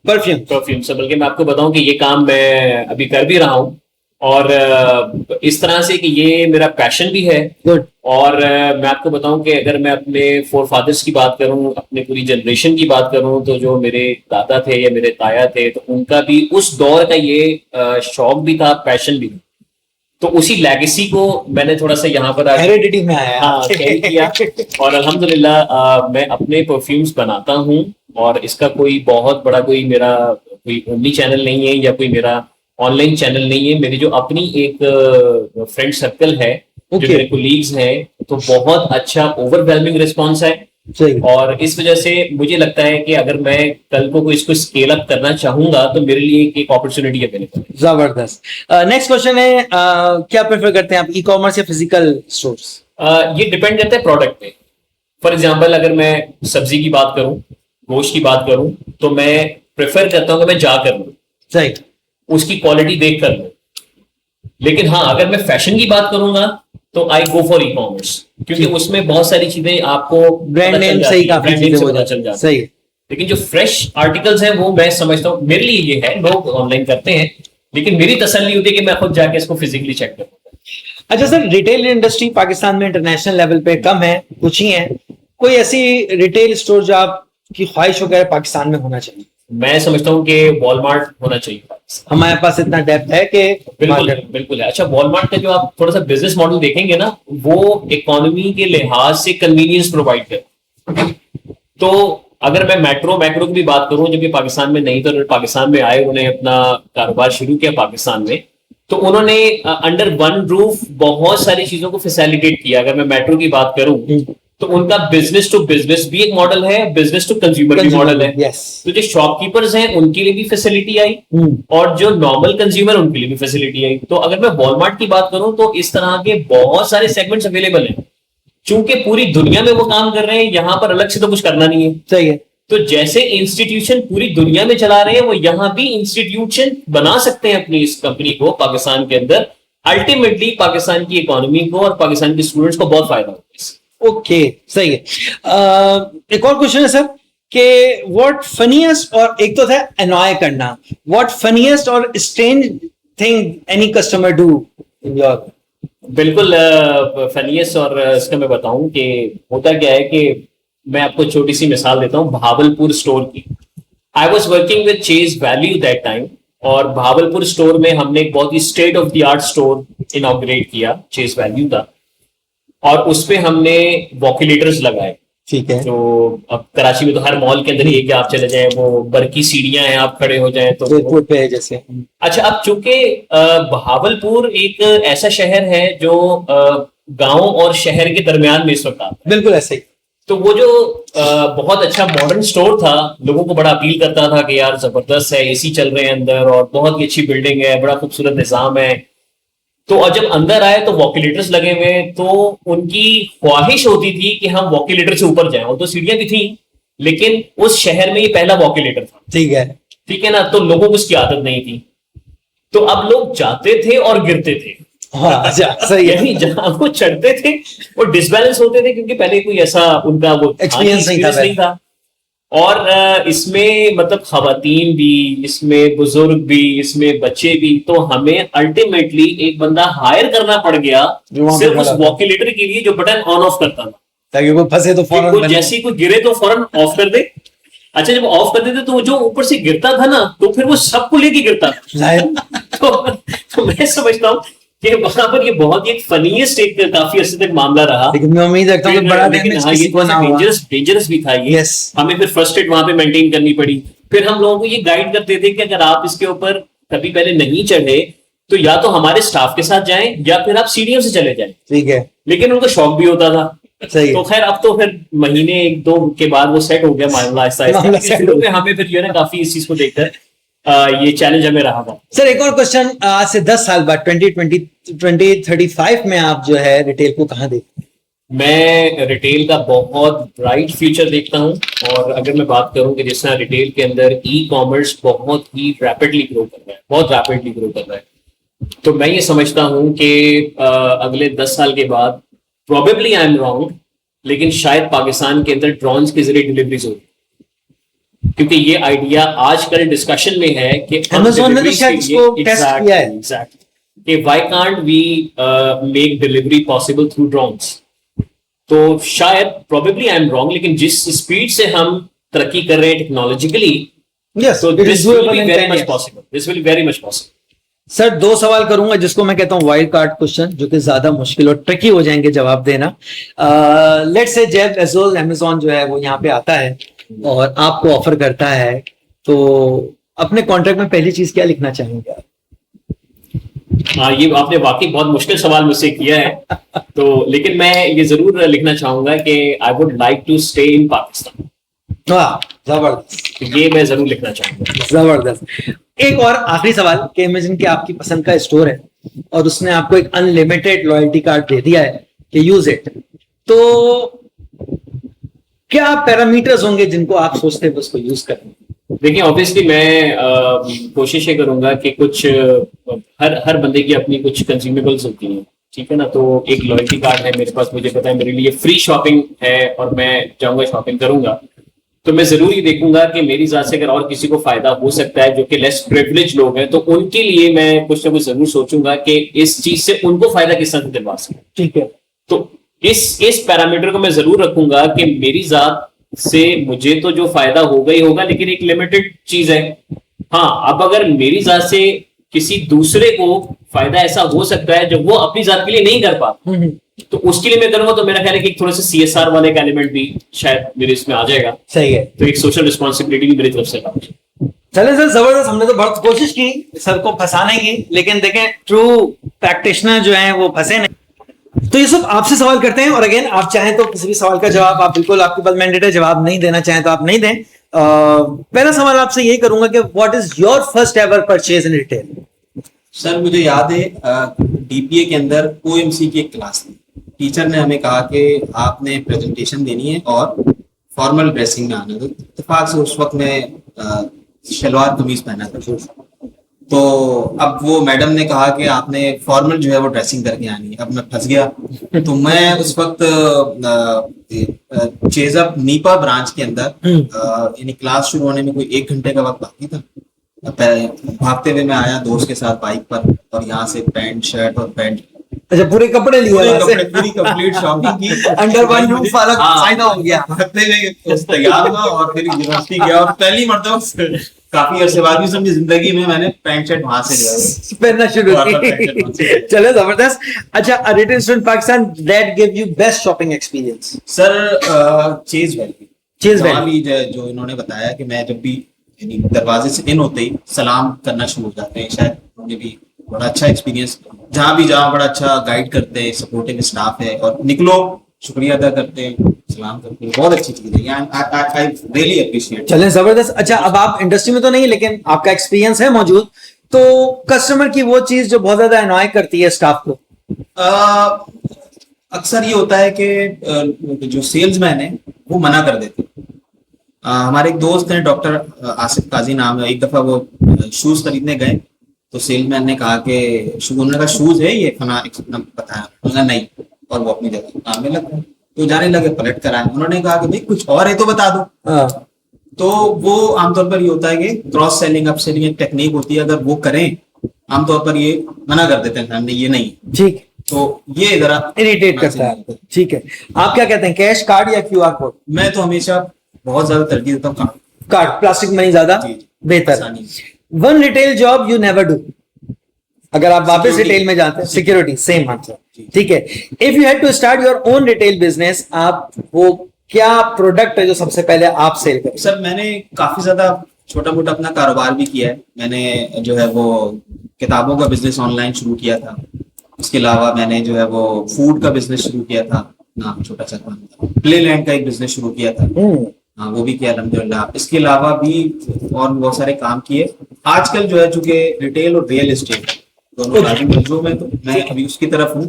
परफ्यूम से। बल्कि मैं आपको बताऊं कि ये काम मैं अभी कर भी रहा हूं, और इस तरह से कि ये मेरा पैशन भी है। गुड। और मैं आपको बताऊं कि अगर मैं अपने फोर फादर्स की बात करूं, अपने पूरी जनरेशन की बात करूं, तो जो मेरे दादा थे या मेरे ताया थे, तो उनका भी उस दौर का ये शौक भी था, पैशन भी था। तो उसी लेगेसी को मैंने थोड़ा सा यहाँ पर हेरिडिटी में आया, हाँ, कैरी किया। और अल्हम्दुलिल्लाह मैं अपने परफ्यूम्स बनाता हूँ, और इसका कोई बहुत बड़ा कोई मेरा कोई ओमनी चैनल नहीं है या कोई मेरा ऑनलाइन चैनल नहीं है। मेरी जो अपनी एक फ्रेंड सर्कल है, जो मेरे कोलीग्स हैं, तो बहुत अच्छा ओवरवेलमिंग रिस्पॉन्स है। और इस वजह से मुझे लगता है कि अगर मैं कल को इसको स्केल अप करना चाहूंगा तो मेरे लिए एक अपॉर्चुनिटी अवेलेबल है। जबरदस्त। नेक्स्ट क्वेश्चन है, क्या प्रेफर करते हैं आप, ई कॉमर्स या फिजिकल स्टोर्स? ये डिपेंड करता है प्रोडक्ट पे। फॉर एग्जाम्पल, अगर मैं सब्जी की बात करूं, गोश्त की बात करूं, तो मैं प्रेफर करता हूं कि मैं जा कर लूं, सही, उसकी क्वालिटी देख कर लूं। लेकिन हाँ, अगर मैं फैशन की बात करूंगा तो आई गो फॉर ई कॉमर्स, क्योंकि उसमें बहुत सारी चीजें आपको ब्रांड नेम सही, काफी चीजें हो चल जाती है। सही। लेकिन जो फ्रेश आर्टिकल्स हैं वो मैं समझता हूँ मेरे लिए ये है, लोग ऑनलाइन करते हैं लेकिन मेरी तसल्ली होती है कि मैं खुद जाके इसको फिजिकली चेक करूँ। अच्छा सर, रिटेल इंडस्ट्री पाकिस्तान में इंटरनेशनल लेवल पे कम है, कुछ ही है, कोई ऐसी रिटेल स्टोर जो आपकी ख्वाहिश वगैरह पाकिस्तान में होना चाहिए? मैं समझता हूँ कि वॉलमार्ट होना चाहिए। हमारे पास इतना डेप्थ है कि बिल्कुल बिल्कुल है। अच्छा, वॉलमार्ट का जो आप थोड़ा सा बिजनेस मॉडल देखेंगे ना, वो इकोनॉमी के लिहाज से कन्वीनियंस प्रोवाइड करे। तो अगर मैं मैक्रो की भी बात करूं, जब ये पाकिस्तान में नहीं तो पाकिस्तान में आए, उन्हें अपना कारोबार शुरू किया पाकिस्तान में, तो उन्होंने अंडर वन रूफ बहुत सारी चीजों को फैसिलिटेट किया। अगर मैं मेट्रो की बात करूं तो उनका बिजनेस टू बिजनेस भी एक मॉडल है, बिजनेस टू कंज्यूमर भी मॉडल है। yes. तो जो शॉपकीपर्स हैं उनके लिए भी फैसिलिटी आई और जो नॉर्मल कंज्यूमर उनके लिए भी फैसिलिटी आई। तो अगर मैं वॉलमार्ट की बात करूं तो इस तरह के बहुत सारे सेगमेंट्स अवेलेबल हैं। चूंकि पूरी दुनिया में वो काम कर रहे हैं, यहां पर अलग से तो कुछ करना नहीं है। सही है। तो जैसे इंस्टीट्यूशन पूरी दुनिया में चला रहे हैं, वो यहां भी इंस्टीट्यूशन बना सकते हैं अपनी इस कंपनी को पाकिस्तान के अंदर। अल्टीमेटली पाकिस्तान की इकोनॉमी को और पाकिस्तान के स्टूडेंट्स को बहुत फायदा होगा इससे। ओके, सही है। एक और क्वेश्चन है सर कि व्हाट फनीएस्ट, और एक तो था अनॉय करना, व्हाट फनीएस्ट और strange thing any customer do in your? बिल्कुल फनीएस्ट और इसका मैं बताऊं कि होता क्या है कि मैं आपको छोटी सी मिसाल देता हूं भावलपुर स्टोर की। I was working with Chase Value that time, और भावलपुर स्टोर में हमने एक बहुत ही state of the art store inaugurate किया चेज वैल्यू का, और उस पे हमने वॉक्यूलेटर्स लगाए। ठीक है। जो अब कराची में तो हर मॉल के अंदर ही है कि आप चले जाएं, वो बरकी सीढ़ियां हैं, आप खड़े हो जाएं तो एयरपोर्ट पे है जैसे। अच्छा, अब चूंकि भावलपुर एक ऐसा शहर है जो गांव और शहर के दरमियान में इस वक्त आता है। बिल्कुल ऐसे ही। तो वो जो बहुत अच्छा मॉडर्न स्टोर था, लोगों को बड़ा अपील करता था कि यार जबरदस्त है, एसी चल रहे हैं अंदर और बहुत ही अच्छी बिल्डिंग है, बड़ा खूबसूरत निजाम है। तो और जब अंदर आए तो वॉक्यूलेटर्स लगे हुए, तो उनकी ख्वाहिश होती थी कि हम वॉक्यूलेटर से ऊपर जाएं। और तो सीढ़ियां भी थी, लेकिन उस शहर में ये पहला वॉक्यूलेटर था। ठीक है। ठीक है ना, तो लोगों को उसकी आदत नहीं थी, तो अब लोग जाते थे और गिरते थे। हाँ, अच्छा, सही है। यही जहां वो चढ़ते थे वो डिसबैलेंस होते थे, क्योंकि पहले कोई ऐसा उनका वो एक्सपीरियंस नहीं था। और इसमें मतलब खवातीन भी, इसमें बुजुर्ग भी, इसमें बच्चे भी। तो हमें अल्टीमेटली एक बंदा हायर करना पड़ गया सिर्फ उस वॉक्यूलेटर के लिए जो बटन ऑन ऑफ करता था, ताकि वो फंसे तो फौरन जैसे ही कोई गिरे तो फौरन ऑफ कर दे। अच्छा, जब ऑफ कर देते तो जो ऊपर से गिरता था ना, तो फिर वो सबको लेके गिरता था। तो मैं समझता हूँ कि वहां पर ये बहुत ही एक फनीएस्ट एक काफी अर्से तक मामला रहा। लेकिन मैं उम्मीद रखता हूँ कि बड़ा डेंजरस भी था ये। हमें फिर फर्स्ट एड वहां पे मेंटेन करनी पड़ी। फिर हम लोगों को ये गाइड करते थे कि अगर आप इसके ऊपर कभी पहले नहीं चढ़े तो या तो हमारे स्टाफ के साथ जाएं या फिर आप सीढ़ियों से चले जाएं। ठीक है। लेकिन उनको शौक भी होता था। सही। तो खैर अब तो फिर महीने एक दो के बाद वो सेट हो गया मामला आहिस्ता आहिस्ता। शुरू में हमें फिर जो है ना काफी इस चीज को देखकर ये चैलेंज हमें रहा था। सर एक और क्वेश्चन, आज से 10 साल बाद 2035 में आप जो है रिटेल को कहां देखते हैं? मैं रिटेल का बहुत ब्राइट फ्यूचर देखता हूं। और अगर मैं बात करूं कि जिस तरह रिटेल के अंदर ई कॉमर्स बहुत ही रैपिडली ग्रो कर रहा है, बहुत रैपिडली ग्रो कर रहा है, तो मैं ये समझता हूं कि अगले 10 साल के बाद प्रोबेबली आई एम रॉन्ग, लेकिन शायद पाकिस्तान के अंदर ड्रोन्स के जरिए डिलीवरीज होगी। क्योंकि ये आइडिया आजकल डिस्कशन में है कि Amazon ने तो शायद इसको टेस्ट किया है। कि why can't we make delivery possible through drones. तो शायद प्रोबेबली आई एम रॉन्ग, लेकिन जिस स्पीड से हम तरक्की कर रहे हैं टेक्नोलॉजिकली, तो this will be very much possible, this will very much possible. Sir 2 सवाल करूंगा जिसको मैं कहता हूं वाइल्ड कार्ड क्वेश्चन, जो कि ज्यादा मुश्किल और ट्रिकी हो जाएंगे जवाब देना। Let's say Jeff Bezos Amazon जो है वो यहाँ पे आता है और आपको ऑफर करता है, तो अपने कॉन्ट्रैक्ट में पहली चीज क्या लिखना चाहेंगे आप? ये आपने वाकई बहुत मुश्किल सवाल मुझसे किया है। तो लेकिन मैं ये जरूर लिखना चाहूंगा कि I would like to stay in Pakistan. जबरदस्त, ये मैं जरूर लिखना चाहूंगा। जबरदस्त। एक और आखिरी सवाल कि इमेजिन कि आपकी पसंद का स्टोर है और उसने आपको एक अनलिमिटेड लॉयल्टी कार्ड दे दिया है कि यूज इट, तो क्या पैरामीटर्स होंगे जिनको आप सोचते हैं उसको यूज करें? देखिए, ऑब्वियसली मैं कोशिश ये करूंगा कि कुछ हर बंदे की अपनी कुछ कंज्यूमेबल्स होती हैं, ठीक है ना। तो एक लॉयल्टी कार्ड है मेरे पास, मुझे पता है मेरे लिए फ्री शॉपिंग है और मैं जाऊंगा शॉपिंग करूंगा। तो मैं जरूर ये देखूंगा कि मेरी जात से अगर और किसी को फायदा हो सकता है जो कि लेस प्रिविलेज लोग हैं, तो उनके लिए मैं कुछ ना कुछ जरूर सोचूंगा कि इस चीज से उनको फायदा किस तरह दिलवा सके। ठीक है, तो इस पैरामीटर को मैं जरूर रखूंगा कि मेरी जात से मुझे तो जो फायदा होगा ही होगा, लेकिन एक लिमिटेड चीज है। हाँ, अब अगर मेरी जात से किसी दूसरे को फायदा ऐसा हो सकता है जो वो अपनी जात के लिए नहीं कर पाता, तो उसके लिए मैं करूंगा, तो मेरा ख्याल है कि थोड़ा सा CSR वाले का एलिमेंट भी शायद मेरे इसमें आ जाएगा। सही है। तो एक सोशल रिस्पॉन्सिबिलिटी भी मेरी तरफ से लाऊं। चले सर, जबरदस्त। हमने तो बहुत कोशिश की सर को फंसाने की, लेकिन देखें ट्रू प्रैक्टिशनर जो है वो फंसे नहीं। तो यूसुफ, आपसे सवाल करते हैं, और अगेन आप चाहें तो किसी भी सवाल का जवाब आप बिल्कुल, आपके पास मैंडेट है, जवाब नहीं देना चाहें तो आप नहीं दें। पहला सवाल आपसे यही करूंगा कि what is your first ever purchase in retail? Sir मुझे याद है DPA के अंदर OMC की एक क्लास थी। टीचर ने हमें कहा कि आपने प्रेजेंटेशन देनी है और फॉर्मल ड्रेसिंग में आना। तो इत्तेफाक से उस वक्त मैं शलवार कमीज पहना था। तो अब वो मैडम ने कहा कि आपने फॉर्मल जो है वो ड्रेसिंग करके आनी है। अब मैं फंस गया। तो मैं उस वक्त चेजअप नीपा ब्रांच के अंदर यानी क्लास शुरू होने में कोई 1 घंटे का वक्त बाकी था। भागते हुए मैं आया दोस्त के साथ बाइक पर, और यहाँ से पैंट शर्ट और पैंट, अच्छा, पूरे कपड़े लिए, पूरी कंप्लीट शॉपिंग की। अंडर वन रूफ वाला फायदा हो गया। भागते हुए तैयार हुआ और फिर यूनिवर्सिटी गया, और पहली मरतबा काफी अरसे बाद भी समझी जिंदगी में मैंने पैंट शर्ट वहां से पहनना शुरू की। चलो, जबरदस्त। अच्छा, a retail student Pakistan that give you best shopping experience? Sir chase valley. Chase valley जो इन्होंने बताया कि मैं जब भी दरवाजे से इन होते ही सलाम करना शुरू हो जाते हैं, शायद उन्होंने भी बड़ा अच्छा एक्सपीरियंस। जहाँ भी जाओ बड़ा अच्छा गाइड करते हैं, सपोर्टिव स्टाफ है, और निकलो शुक्रिया अदा करते हैं, सलाम करते हैं। बहुत अच्छी चीज है, आई रियली अप्रिशिएट। चलें, जबरदस्त। अच्छा, अब आप इंडस्ट्री में तो नहीं, लेकिन आपका एक्सपीरियंस है मौजूद, तो कस्टमर की वो चीज जो बहुत ज्यादा अनॉय करती है स्टाफ को? अक्सर ये होता है कि जो सेल्समैन है वो मना कर देते हैं। हमारे एक दोस्त हैं डॉक्टर आसिफ काजी नाम है। एक दफा वो शूज खरीदने गए, तो सेल्समैन ने कहा कि उन्होंने कहा शूज है ये, फना बताया, उन्होंने नहीं, और वो अपनी जगह काम में लग गए। तो जाने लगे, पलट कर आए, उन्होंने कहा कि भाई कुछ और है तो बता दो। तो वो आमतौर पर ये होता है कि क्रॉस सेलिंग अप सेलिंग एक टेक्निक होती है, अगर वो करें आमतौर पर ये मना कर देते हैं, हमने ये नहीं। ठीक, तो ये जरा इरिटेट करता है। ठीक है, आप क्या कहते हैं, कैश, कार्ड या QR कोड? मैं तो हमेशा बहुत ज्यादा तरजीह देता हूँ कार्ड। प्लास्टिक मनी ज्यादा बेहतर। One retail job you never do, अगर आप वापस रिटेल में जाते हैं? Security, same answer. ठीक है। If you had to start your own retail business, आप वो क्या प्रोडक्ट है जो सबसे पहले आप सेल करें? सर मैंने काफी ज्यादा छोटा मोटा अपना कारोबार भी किया है। मैंने जो है वो किताबों का बिजनेस ऑनलाइन शुरू किया था। उसके अलावा मैंने जो है वो फूड का बिजनेस शुरू किया था, ना छोटा सा प्ले लैंड का एक बिजनेस शुरू किया था। हाँ, वो भी किया अल्हम्दुलिल्लाह। इसके अलावा भी और बहुत सारे काम किए। आजकल जो है चूंकि रिटेल और रियल एस्टेट दोनों राज्यों में, तो मैं अभी उसकी तरफ हूँ।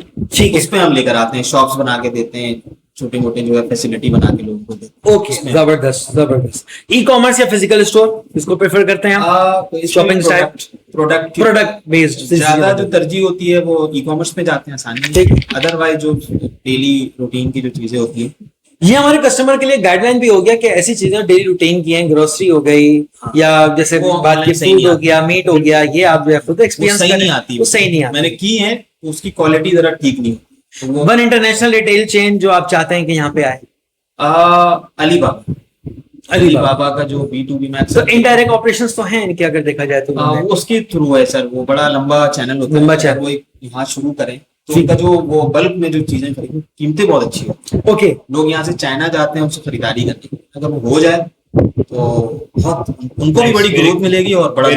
उस पे हम लेकर आते हैं, शॉप्स बना के देते हैं, छोटे मोटे जो है फैसिलिटी बना के लोगों को देते हैं। ओके, जबरदस्त जबरदस्त। ई कॉमर्स या फिजिकल स्टोर, इसको प्रेफर करते हैं आप? शॉपिंग टाइप, प्रोडक्ट बेस्ड ज्यादा जो तरजीह होती है वो ई कॉमर्स पे जाते हैं आसानी। अदरवाइज जो डेली रूटीन की जो चीजें होती है, ये हमारे कस्टमर के लिए गाइडलाइन भी हो गया कि ऐसी चीजें डेली रूटीन की हैं, ग्रोसरी हो गई, या जैसे बात की फूड हो गया, मीट हो गया, ये आप जो है खुद एक्सपीरियंस सही नहीं आती, वो सही नहीं आती। मैंने की है तो उसकी क्वालिटी जरा ठीक नहीं होती। वन इंटरनेशनल रिटेल चेन जो आप चाहते हैं कि यहाँ पे आए? अलीबाबा का जो B2B मैक्स, तो इनडायरेक्ट ऑपरेशंस तो हैं इनके, अगर देखा जाए तो उसके थ्रू है सर। वो बड़ा लंबा चैनल होता है, लंबा चैनल। वो यहाँ शुरू करें तो उनका जो वो बल्क में जो चीजें खरीदी, कीमतें बहुत अच्छी होती है। ओके, लोग यहाँ से चाइना जाते हैं उनसे खरीदारी करने, अगर वो हो जाए तो बहुत उनको भी बड़ी ग्रोथ मिलेगी और बड़ा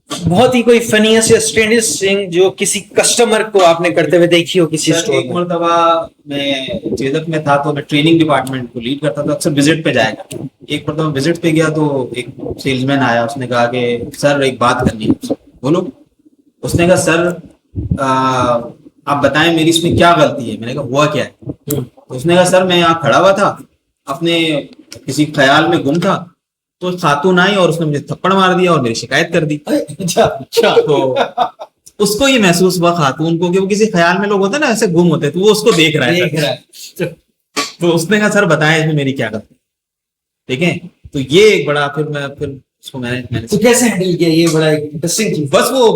बहुत ही कोई फनीएस्ट या स्ट्रेंजेस्ट थिंग जो किसी कस्टमर को आपने करते हुए देखी हो किसी स्टोर में? एक मरतबा मैं चेदक में था, तो मैं ट्रेनिंग डिपार्टमेंट को लीड करता था, अक्सर विजिट पे जाएगा। एक मरतबा विजिट पे गया तो एक सेल्समैन आया, उसने कहा कि सर एक बात करनी है। बोलो। उसने कहा सर आप बताएं मेरी इसमें क्या गलती है। मैंने कहा हुआ क्या है? तो उसने कहा सर मैं यहाँ खड़ा हुआ था, अपने किसी ख्याल में गुम था, तो खातून आई और उसने मुझे थप्पड़ मार दिया और मेरी शिकायत कर दी। अच्छा, तो उसको ये महसूस हुआ खातून को कि वो किसी ख्याल में, लोग होते हैं ना ऐसे गुम होते, तो वो उसको देख रहा है। तो उसने कहा सर बताएं इसमें मेरी क्या गलती? ठीक है। तो ये एक बड़ा फिर उसको मैंने तो कैसे हैंडल किया, ये बड़ा इंटरेस्टिंग चीज। बस वो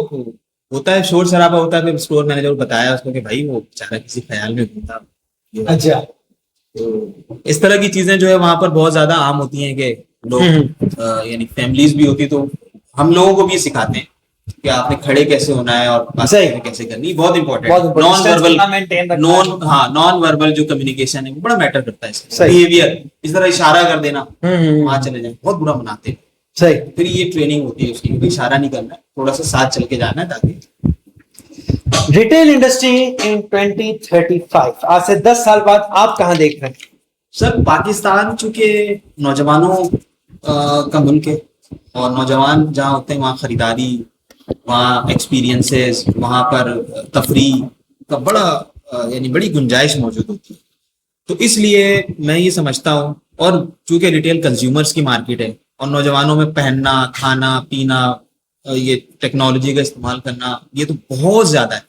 होता है, शोर शराबा होता है, फिर स्टोर मैनेजर को बताया उसको कि भाई वो बेचारा किसी ख्याल में घूमता। अच्छा, तो इस तरह की चीजें जो है वहां पर बहुत ज्यादा आम होती हैं कि लोग यानी फैमिलीज भी होती, तो हम लोगों को भी सिखाते हैं कि आपने खड़े कैसे होना है और बात कैसे करनी, बहुत इंपॉर्टेंट। नॉन वर्बल जो कम्युनिकेशन है वो बड़ा मैटर करता है। बिहेवियर, इस तरह इशारा कर देना वहां चले जाए, बहुत बुरा मनाते हैं। सही। फिर ये ट्रेनिंग होती है उसकी, इशारा नहीं करना है, थोड़ा सा साथ चल के जाना है ताकि। रिटेल इंडस्ट्री इन 2035, आज से 10 साल बाद आप कहां देख रहे हैं? सर पाकिस्तान चूंकि नौजवानों का मुल्क है, और नौजवान जहाँ होते हैं वहाँ खरीदारी, वहाँ एक्सपीरियंसेस, वहाँ पर तफरीह का बड़ा यानी बड़ी गुंजाइश मौजूद होती है। तो इसलिए मैं ये समझता हूँ, और चूंकि रिटेल कंज्यूमर्स की मार्केट है और नौजवानों में पहनना, खाना, पीना, ये टेक्नोलॉजी का इस्तेमाल करना, ये तो बहुत ज्यादा है।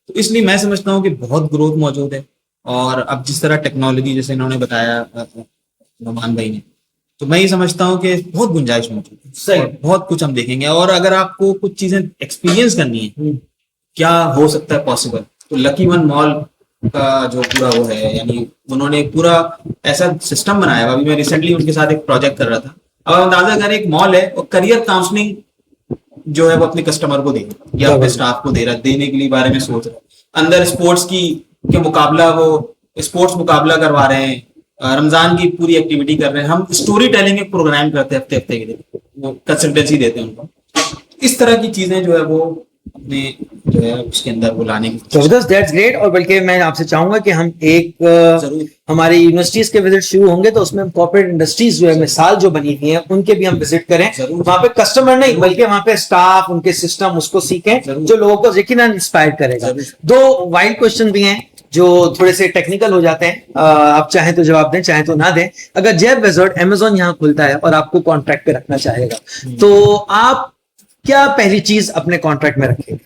तो इसलिए मैं समझता हूँ कि बहुत ग्रोथ मौजूद है। और अब जिस तरह टेक्नोलॉजी, जैसे इन्होंने बताया नुमान भाई ने, तो मैं ये समझता हूँ कि बहुत गुंजाइश मौजूद है। सही। बहुत कुछ हम देखेंगे, और अगर आपको कुछ चीजें एक्सपीरियंस करनी है क्या हो सकता है पॉसिबल, तो लकी वन मॉल का जो पूरा वो है, यानी उन्होंने पूरा ऐसा सिस्टम बनाया। अभी मैं रिसेंटली उनके साथ एक प्रोजेक्ट कर रहा था। अब अंदाजा करें, एक मॉल है और करियर काउंसलिंग जो है वो अपने कस्टमर को दे रहा है या अपने स्टाफ को दे रहा है, देने के लिए बारे में सोच रहा है। अंदर स्पोर्ट्स के मुकाबला, वो स्पोर्ट्स मुकाबला करवा रहे हैं, रमजान की पूरी एक्टिविटी कर रहे हैं। हम स्टोरी टेलिंग एक प्रोग्राम करते हैं हफ्ते हफ्ते के लिए, वो कंसल्टेंसी देते हैं उनको। इस तरह की चीजें जो है वो अपने जो है उसके अंदर वो लाने की। जबरदस्त, दैट्स ग्रेट। और बल्कि मैं आपसे चाहूंगा कि हम एक हमारी यूनिवर्सिटीज के विजिट शुरू होंगे तो उसमें हम कॉर्पोरेट इंडस्ट्रीज जो है मिसाल जो बनी हुई है उनके भी हम विजिट करें। वहां पे कस्टमर नहीं बल्कि वहां पे स्टाफ, उनके सिस्टम, उसको सीखें जो लोगों को यकीनन इंस्पायर करेगा। 2 वाइल्ड क्वेश्चन भी हैं जो थोड़े से टेक्निकल हो जाते हैं, आप चाहें तो जवाब दें, चाहें तो ना दें। अगर जेफ बेजोस अमेज़न यहाँ खुलता है और आपको कॉन्ट्रैक्ट पे रखना चाहेगा, तो आप क्या पहली चीज अपने कॉन्ट्रैक्ट में रखेंगे?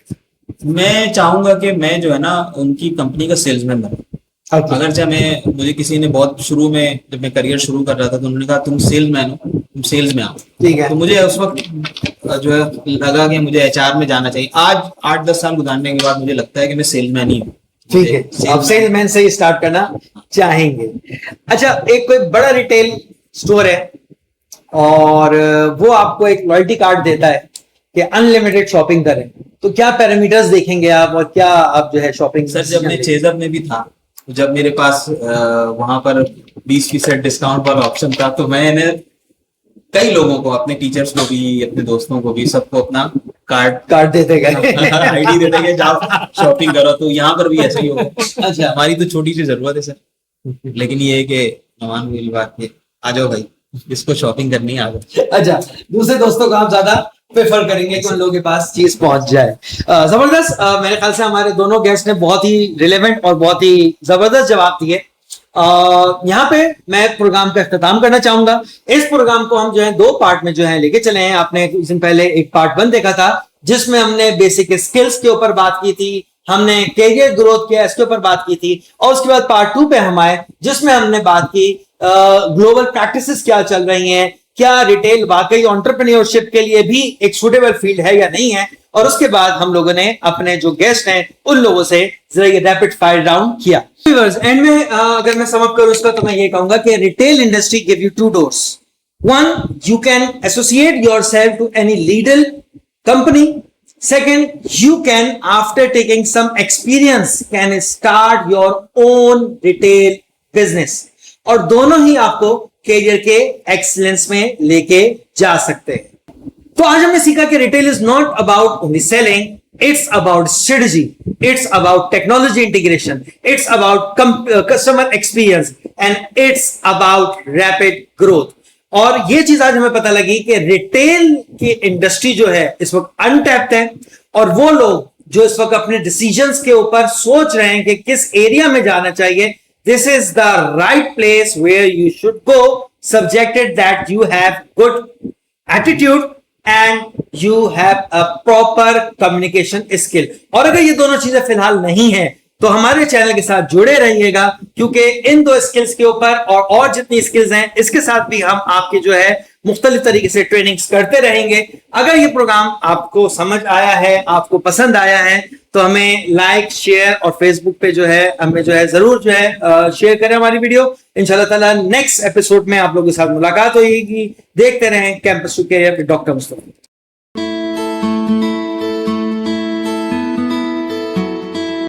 मैं चाहूंगा कि मैं जो है ना उनकी कंपनी का सेल्समैन बनूं। अगर चाहे मुझे किसी ने बहुत शुरू में, जब मैं करियर शुरू कर रहा था, तो उन्होंने कहा तुम सेल्समैन हो, तुम सेल्स में आओ। ठीक है। तो मुझे उस वक्त जो है लगा कि मुझे एचआर में जाना चाहिए। आज 8-10 साल गुजारने के बाद मुझे लगता है कि मैं सेल्समैन ही हूँ। ठीक है, आप सेल्समैन से ही स्टार्ट करना चाहेंगे। अच्छा, एक कोई बड़ा रिटेल स्टोर है और वो आपको एक लॉयल्टी कार्ड देता है कि अनलिमिटेड शॉपिंग करें, तो क्या पैरामीटर्स देखेंगे आप और क्या आप जो है शॉपिंग? सर जब मैं चेजअप में भी था, जब मेरे पास वहां पर 20% डिस्काउंट वाला ऑप्शन था, तो मैंने कई लोगों को, अपने टीचर्स को भी, अपने दोस्तों को भी, सबको अपना कार्ड देते गए आईडी देते गए, जाओ शॉपिंग करो। तो यहाँ पर भी ऐसा ही होगा। अच्छा, हमारी तो छोटी सी जरूरत है सर, लेकिन ये है कि नमान वाली बात है, आ जाओ भाई, जिसको शॉपिंग करनी है आ जाओ। अच्छा, दूसरे दोस्तों को आप ज्यादा प्रेफर करेंगे कि उन लोगों के पास चीज पहुंच जाए। जबरदस्त। मेरे ख्याल से हमारे दोनों गेस्ट ने बहुत ही रिलेवेंट और बहुत ही जबरदस्त जवाब दिए। यहाँ पे मैं प्रोग्राम का इख्तिताम करना चाहूंगा। इस प्रोग्राम को हम जो है 2 पार्ट में जो है लेके चले हैं। आपने कुछ दिन पहले एक पार्ट 1 देखा था जिसमें हमने बेसिक स्किल्स के ऊपर बात की थी, हमने कैरियर ग्रोथ किया इसके ऊपर बात की थी, और उसके बाद पार्ट 2 पे हम आए जिसमें हमने बात की ग्लोबल प्रैक्टिसेस क्या चल रही हैं, क्या रिटेल वाकई एंटरप्रेन्योरशिप के लिए भी एक सूटेबल फील्ड है या नहीं है, और उसके बाद हम लोगों ने अपने जो गेस्ट हैं उन लोगों से जरा ये रैपिड फायर राउंड किया। एंड में अगर मैं समअप करूं इसका, तो मैं ये कहूंगा कि retail industry give you 2 doors. 1, you can associate yourself to any legal company. Second, you can, after taking some experience, can start your own retail business. और दोनों ही आपको कैरियर के एक्सीलेंस में लेके जा सकते हैं। तो आज हमने सीखा कि retail is not about only selling, it's about strategy, it's about technology integration, it's about customer experience and it's about rapid growth. और ये चीज आज हमें पता लगी कि रिटेल की इंडस्ट्री जो है इस वक्त अनटैप्ड है, और वो लोग जो इस वक्त अपने डिसीजंस के ऊपर सोच रहे हैं कि किस एरिया में जाना चाहिए, this is the right place where you should go, subjected that you have good attitude and you have a proper communication skill. और अगर ये दोनों चीजें फिलहाल नहीं है तो हमारे चैनल के साथ जुड़े रहिएगा, क्योंकि इन 2 स्किल्स के ऊपर और जितनी स्किल्स हैं इसके साथ भी हम आपके जो है मुख्तलिफ तरीके से ट्रेनिंग्स करते रहेंगे। अगर ये प्रोग्राम आपको समझ आया है, आपको पसंद आया है, तो हमें लाइक, शेयर और फेसबुक पे जो है हमें जो है जरूर जो है शेयर करें हमारी वीडियो। इंशाल्लाह ताला नेक्स्ट एपिसोड में आप लोगों के साथ मुलाकात होगी। देखते रहें campus to career with doctor Mustafa.